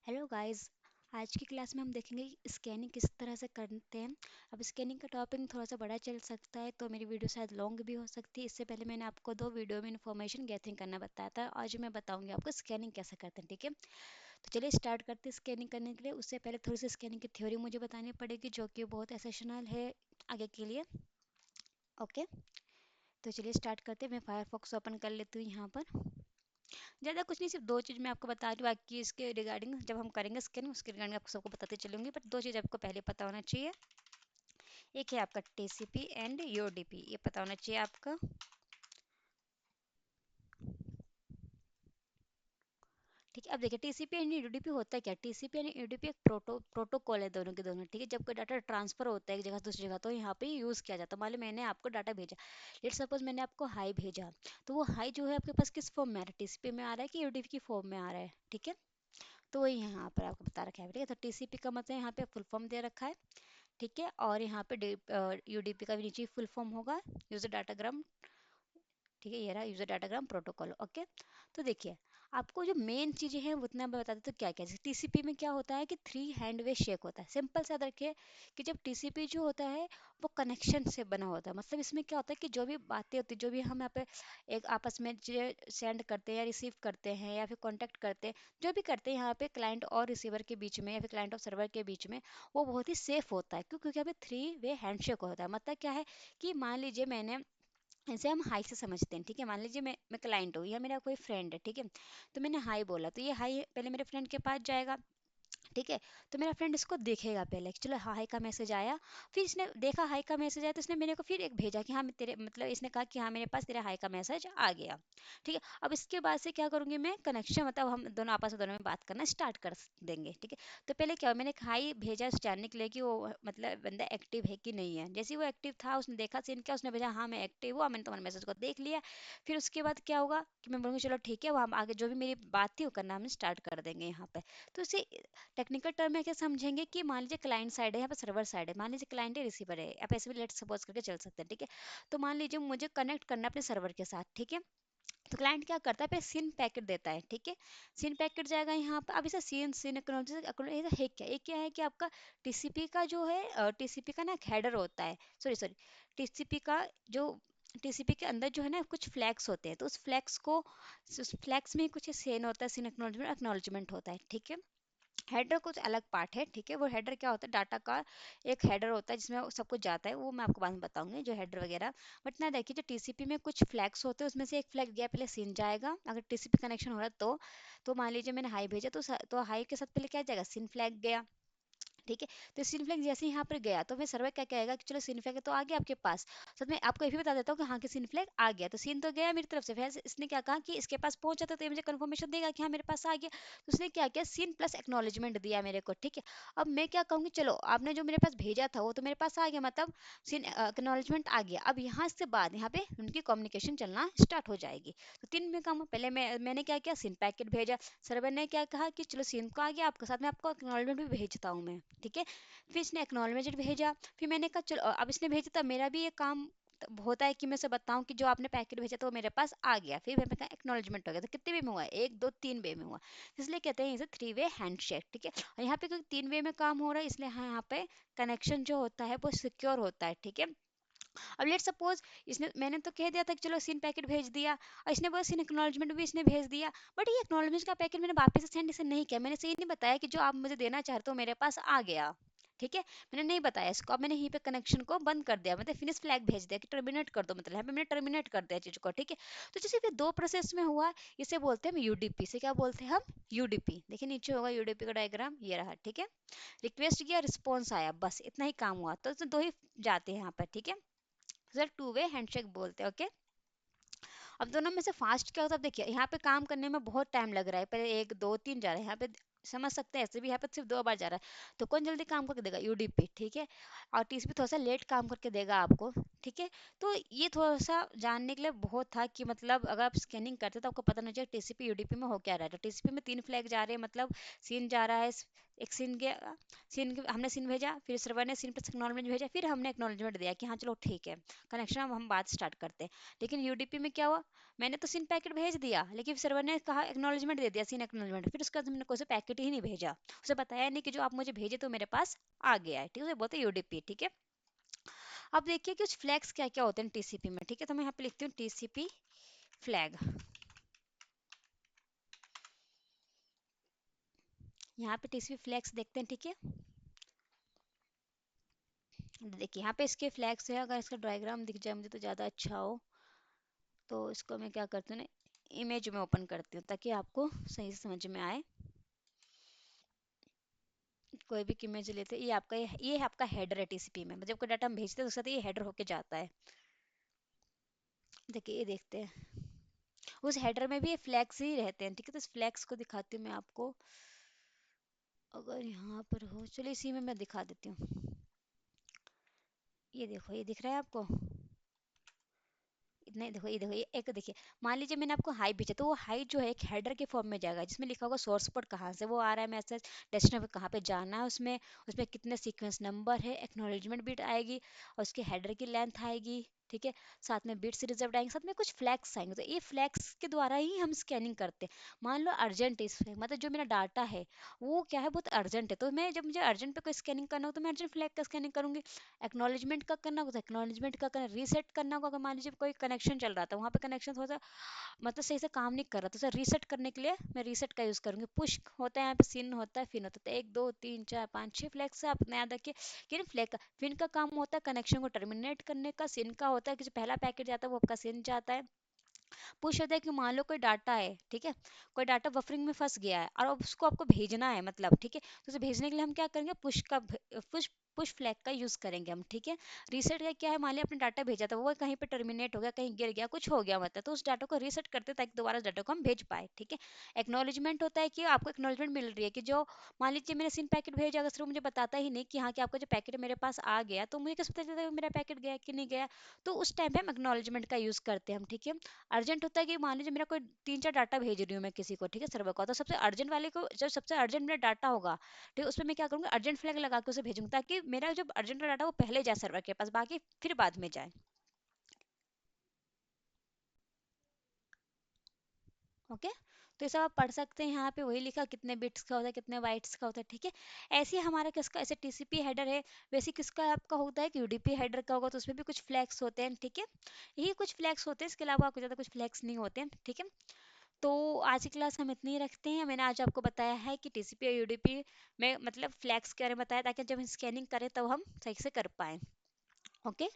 Hello guys. आज की class में हम देखेंगे कि स्कैनिंग किस तरह से करते हैं। अब स्कैनिंग का टॉपिक थोड़ा सा बड़ा चल सकता है तो मेरी वीडियो शायद लॉन्ग भी हो सकती है। इससे पहले मैंने आपको दो वीडियो में इन्फॉर्मेशन गैदरिंग करना बताया था। आज मैं बताऊंगी आपको स्कैनिंग कैसे करते हैं, ठीक है। तो चलिए स्टार्ट करते हैं स्कैनिंग करने के लिए। उससे पहले थोड़ी सी स्कैनिंग की थ्योरी मुझे बतानी पड़ेगी जो कि बहुत एसेंशियल है आगे के लिए। ओके, तो चलिए स्टार्ट करते हैं। मैं फायरफॉक्स ओपन कर लेती हूँ यहाँ पर। ज़्यादा कुछ नहीं, सिर्फ दो चीज़ मैं आपको बता रही हूँ। बाकी इसके रिगार्डिंग जब हम करेंगे स्कैन उसके रिगार्डिंग आपको सबको बताते चलूंगी, बट दो चीज़ आपको पहले पता होना चाहिए। एक है आपका टीसीपी एंड यूडीपी, ये पता होना चाहिए आपका। ठीक है, अब देखिए टीसीपी एंड यूडीपी होता है क्या। टीसीपी एंड यूडीपी एक प्रोटोकॉल है दोनों के दोनों, ठीक है। जब कोई डाटा ट्रांसफर होता है एक जगह से दूसरी जगह तो यहाँ पे यूज़ किया जाता है। मान लो मैंने आपको डाटा भेजा, लेट सपोज मैंने आपको हाई भेजा, तो वो हाई जो है आपके पास किस फॉर्म में आ रहा है, टीसीपी में आ रहा है कि यूडीपी की फॉर्म में आ रहा है, ठीक है। तो वही यहाँ पर आपको बता रखा है, ठीक है। तो टीसीपी का मतलब यहाँ पे फुल फॉर्म दे रखा है, ठीक है। और यहाँ पे यूडीपी का भी नीचे फुल फॉर्म होगा, यूजर डाटाग्राम, ठीक है। ये रहा यूजर डाटाग्राम प्रोटोकॉल। ओके, तो देखिए आपको जो मेन चीजें हैं वो उतना मैं बता देती हूँ क्या क्या। जैसे टीसीपी में क्या होता है कि थ्री हैंड वे शेक होता है। सिंपल सा रखिए कि जब टीसीपी जो होता है वो कनेक्शन से बना होता है। मतलब इसमें क्या होता है कि जो भी बातें होती है, जो भी हम यहाँ पे एक आपस में सेंड करते हैं या रिसीव करते हैं या फिर कॉन्टेक्ट करते हैं, जो भी करते हैं यहाँ पे क्लाइंट और रिसीवर के बीच में या फिर क्लाइंट और सर्वर के बीच में, वो बहुत ही सेफ होता है। क्यों? क्योंकि यहाँ पे थ्री वे हैंडशेक होता है। मतलब क्या है कि मान लीजिए मैंने, ऐसे हम हाई से समझते हैं, ठीक है। मान लीजिए मैं क्लाइंट हूँ या मेरा कोई फ्रेंड है, ठीक है। तो मैंने हाई बोला तो ये हाई पहले मेरे फ्रेंड के पास जाएगा, ठीक है। तो मेरा फ्रेंड इसको देखेगा पहले कि चलो हाई का मैसेज आया। फिर इसने देखा हाई का मैसेज आया तो इसने मेरे को फिर एक भेजा कि हाँ मैं तेरे मतलब इसने कहा कि हाँ मेरे पास तेरा हाई का मैसेज आ गया, ठीक है। अब इसके बाद से क्या करूँगी मैं, कनेक्शन मतलब हम दोनों आपस में दोनों में बात करना स्टार्ट कर देंगे, ठीक है। तो पहले क्या हुआ, मैंने एक हाई भेजा उस जानने के लिए कि वो मतलब बंदा एक्टिव है कि नहीं है। जैसे ही वो एक्टिव था उसने देखा सीन क्या, उसने भेजा हाँ मैं एक्टिव हुआ, मैंने तुम्हारे मैसेज को देख लिया। फिर उसके बाद क्या होगा कि मैं बोलूँगी चलो ठीक है, वो हम आगे जो भी मेरी बात थी वो करना हम स्टार्ट कर देंगे यहाँ पे। तो इसे टेक्निकल टर्म में क्या समझेंगे कि मान लीजिए क्लाइंट साइड है, यहाँ पे सर्वर साइड है। मान लीजिए क्लाइंट है रिसीवर है, आप ऐसे भी लेट सपोज करके चल सकते हैं, ठीक है। तो मान लीजिए मुझे कनेक्ट करना है अपने सर्वर के साथ, ठीक है। तो क्लाइंट क्या करता है, पहले सीन पैकेट देता है, ठीक है। सीन पैकेट जाएगा यहाँ पर। अब इसे सीन सीन है क्या, एक क्या है कि आपका टीसीपी का जो है टीसीपी का ना एक हेडर होता है, सॉरी सॉरी, टीसीपी का जो टीसीपी के अंदर जो है ना कुछ फ्लैग्स होते हैं, तो उस फ्लैग्स में कुछ सेन होता है, सीन एक्नॉलेजमेंट होता है, ठीक है। हेडर कुछ अलग पार्ट है, ठीक है। वो हेडर क्या होता है, डाटा का एक हेडर होता है जिसमें सब कुछ जाता है, वो मैं आपको बाद में बताऊंगी जो हेडर वगैरह। बट ना देखिए जो टीसीपी में कुछ फ्लैग्स होते हैं उसमें से एक फ्लैग गया पहले सीन जाएगा, अगर टीसीपी कनेक्शन हो रहा है तो मान लीजिए मैंने हाई भेजा तो हाई के साथ पहले क्या जाएगा, सीन फ्लैग गया, ठीक है। तो सीन फ्लैग जैसे ही यहाँ पर गया तो फिर सर्वर क्या कहेगा कि चलो सीन फ्लैग तो आ गया आपके पास। साथ में आपको ये भी बता देता हूँ कि हाँ कि सीन फ्लैग आ गया, तो सीन तो गया मेरी तरफ से। फिर इसने क्या कहा कि इसके पास पहुंच जाता तो ये मुझे कंफर्मेशन देगा कि हाँ मेरे पास आ गया। तो उसने क्या किया, सीन प्लस एक्नॉलेजमेंट दिया मेरे को, ठीक है। अब मैं क्या कहूँगी, चलो आपने जो मेरे पास भेजा था वो तो मेरे पास आ गया, मतलब सीन एक्नॉलेजमेंट आ गया। अब यहाँ से बाद यहाँ पे उनकी कम्युनिकेशन चलना स्टार्ट हो जाएगी। तो तीन में काम, पहले मैंने क्या किया, सीन पैकेट भेजा। सर्वर ने क्या कहा कि चलो सीन को आ गया आपके साथ में आपको एक्नॉलेजमेंट भी भेजता हूँ मैं, ठीक है। फिर इसने एक्नॉलेजमेंट भेजा। फिर मैंने कहा चलो अब इसने भेजा तो मेरा भी ये काम होता है कि मैं उसे बताऊं कि जो आपने पैकेट भेजा था वो मेरे पास आ गया। फिर मैंने कहा एक्नॉलेजमेंट हो गया। तो कितने वे में हुआ, एक दो तीन वे में हुआ, इसलिए कहते हैं इसे थ्री वे हैंडशेक, ठीक है। और यहाँ पे क्योंकि तीन वे में काम हो रहा है इसलिए हाँ यहाँ पे कनेक्शन जो होता है वो सिक्योर होता है, ठीक है। अब लेट सपोज इसने, मैंने तो कह दिया था कि चलो सीन पैकेट भेज दिया और इसने बोला सीन एक्नॉलेजमेंट भी इसने भेज दिया, बट ये एक्नॉलेजमेंट का पैकेट मैंने वापस से सेंड इसे नहीं किया। मैंने इसे ये नहीं बताया कि जो आप मुझे देना चाहते हो मेरे पास आ गया, ठीक है। मैंने नहीं बताया इसको। अब मैंने यहीं पे कनेक्शन को बंद कर दिया, मतलब फिनिश फ्लैग भेज दिया कि टर्मिनेट कर दो, मतलब यहाँ पे मैंने टर्मिनेट कर दिया चीज को, ठीक है। तो जैसे ये दो प्रोसेस में हुआ, इसे बोलते हैं हम यूडीपी। से क्या बोलते हैं हम, यूडीपी। देखिए नीचे होगा यूडीपी का डायग्राम, ये रहा, ठीक है। रिक्वेस्ट किया, रिस्पॉन्स आया, बस इतना ही काम हुआ। तो इसमें दो ही जाते हैं यहाँ पर, ठीक है। सर टू वे हैंडशेक बोलते हैं, ओके। अब दोनों में से फास्ट क्या होता है, अब देखिए यहाँ पे काम करने में बहुत टाइम लग रहा है, पहले एक दो तीन जा रहा है यहाँ पे, समझ सकते हैं। ऐसे भी यहाँ पे सिर्फ दो बार जा रहा है तो कौन जल्दी काम करके देगा, यूडीपी, ठीक है। और टीसीपी थोड़ा सा लेट काम करके देगा आपको, ठीक है। तो ये थोड़ा सा जानने के लिए बहुत था कि मतलब अगर आप स्कैनिंग करते तो आपको पता नहीं चलेगा टीसीपी यूडीपी में हो क्या रहा है। तो टीसीपी में तीन फ्लैग जा रहे हैं, मतलब सीन जा रहा है, एक सीन गया, हमने सीन भेजा, फिर सर्वर ने सीन पर एक्नॉलेजमेंट भेजा, फिर हमने एक्नॉलेजमेंट दिया कि हाँ चलो ठीक है कनेक्शन, अब हम बात स्टार्ट करते हैं। लेकिन यूडीपी में क्या हुआ, मैंने तो सीन पैकेट भेज दिया, लेकिन सर्वर ने कहा एक्नॉलेजमेंट दे दिया, सीन एक्नॉलेजमेंट, फिर उसका हमने कोई से पैकेट ही नहीं भेजा, उसे बताया नहीं कि जो आप मुझे भेजे तो मेरे पास आ गया है, ठीक है, बोलते यूडीपी, ठीक है। अब देखिए कि उस फ्लैग्स क्या क्या होते हैं टीसीपी में, ठीक है, तो मैं यहाँ पे लिखती हूँ टीसीपी फ्लैग। यहाँ पे टीसीपी फ्लैग्स देखते हैं, ठीक है। देखिए यहाँ पे इसके फ्लैग्स है, अगर इसका डायग्राम दिख जाए मुझे तो ज़्यादा अच्छा हो, तो इसको मैं क्या करती हूँ ना, इमेज में ओपन करती हूँ ताकि आपको सही से समझ में आए। कोई भी इमेज लेते हैं, ये है आपका हेडर है टीसीपी में, जब कोई डाटा हम भेजते हैं तो उसके साथ ये हेडर होके जाता है। देखिए ये देखते हैं, उस हेडर में भी ये फ्लैग्स ही रहते हैं, ठीक है, तो इस फ्लैग्स को दिखाती हूँ मैं आपको, अगर यहाँ पर हो, चलिए इसी में मैं दिखा देती हूँ। ये देखो, ये दिख रहा है आपको, नहीं देखो, ये एक देखिए, मान लीजिए मैंने आपको हाई भेजा, तो वो हाई जो है एक हेडर के फॉर्म में जाएगा, जिसमें लिखा होगा सोर्स पोर्ट कहाँ से वो आ रहा है मैसेज, डेस्टिनेशन पे कहाँ पे जाना है, उसमें उसमें कितने सीक्वेंस नंबर है, एक्नॉलेजमेंट बिट आएगी, और उसके हेडर की लेंथ आएगी, ठीक है, साथ में बिट्स रिजर्व आएंगे, साथ में कुछ फ्लैग्स आएंगे, तो ये फ्लैग्स के द्वारा ही हम स्कैनिंग करते हैं। मान लो अर्जेंट है इसमें, मतलब जो मेरा डाटा है वो क्या है, बहुत अर्जेंट है, तो मैं जब मुझे अर्जेंट पे कोई स्कैनिंग करना हो तो मैं अर्जेंट फ्लैग का स्कैनिंग करूंगी। एक्नॉलेजमेंट का करना होगा तो एक्नॉलेजमेंट का करना, रीसेट करना होगा, अगर मान लीजिए कोई कनेक्शन चल रहा था, वहाँ पे कनेक्शन थोड़ा सा मतलब सही से काम नहीं कर रहा, तो उसे रीसेट करने के लिए मैं रीसेट का यूज़ करूंगी। पुश होता है यहाँ पे, सिन होता है, फिन होता है, तो एक दो तीन चार पाँच छः फ्लैग से आप याद रखिए कि फ्लैग का, फिन का काम होता है कनेक्शन को टर्मिनेट करने का, सिन का होता है कि जो पहला पैकेट जाता है वो आपका सिन जाता है। पुश होता है कि मान लो कोई डाटा है, ठीक है, कोई डाटा बफरिंग में फंस गया है और अब उसको आपको भेजना है, मतलब ठीक है, तो उसे भेजने के लिए हम क्या करेंगे, पुश पुश फ्लैग का यूज करेंगे हम, ठीक है। रीसेट का क्या है, मान लिया आपने डाटा भेजा था, वो कहीं पे टर्मिनेट हो गया, कहीं गिर गया, कुछ हो गया, मतलब तो उस डाटा को रीसेट करते ताकि दोबारा डाटा को हम भेज पाए, ठीक है। एक्नॉलेजमेंट होता है कि आपको एक्नॉलेजमेंट मिल रही है कि जो, मान लीजिए मैंने सिम पैकेट भेजा, अगर सिर्फ वो मुझे बताता ही नहीं कि हाँ कि आपका जो पैकेट मेरे पास आ गया, तो मुझे कैसे पता चलता मेरा पैकेट गया कि नहीं गया, तो उस टाइम पे हम एक्नॉलेजमेंट का यूज करते हैं हम, ठीक है। अर्जेंट होता है कि मान लीजिए मेरा कोई तीन चार डाटा भेज रही हूँ मैं किसी को, ठीक है, सर्वर को, तो सबसे अर्जेंट वाले को, जब सबसे अर्जेंट मेरा डाटा होगा, ठीक है, उसमें मैं क्या करूँगा, अर्जेंट फ्लैग लगा के उसे भेजूंगा ताकि मेरा जो अर्जेंट डाटा वो पहले जाए सर्वर के पास, बाकी फिर बाद में जाए। ओके, तो ये सब आप पढ़ सकते हैं, यहाँ पे वही लिखा कितने बिट्स का होता है, कितने बाइट्स का होता है, ठीक है। ऐसे ही हमारा किसका, ऐसे टीसीपी हेडर है, वैसे किसका आपका होता है कि यूडीपी हेडर का होगा, तो उसमें भी कुछ फ्लैग्स होते हैं, ठीक है। यही कुछ फ्लैग्स होते हैं, इसके अलावा आपको ज़्यादा कुछ फ्लैग्स नहीं होते हैं, ठीक है। तो आज की क्लास हम इतनी ही रखते हैं, मैंने आज आपको बताया है कि टीसीपी और यूडीपी में मतलब फ्लैग्स के बारे में बताया ताकि जब हम स्कैनिंग करें तब हम सही से कर पाएँ। ओके।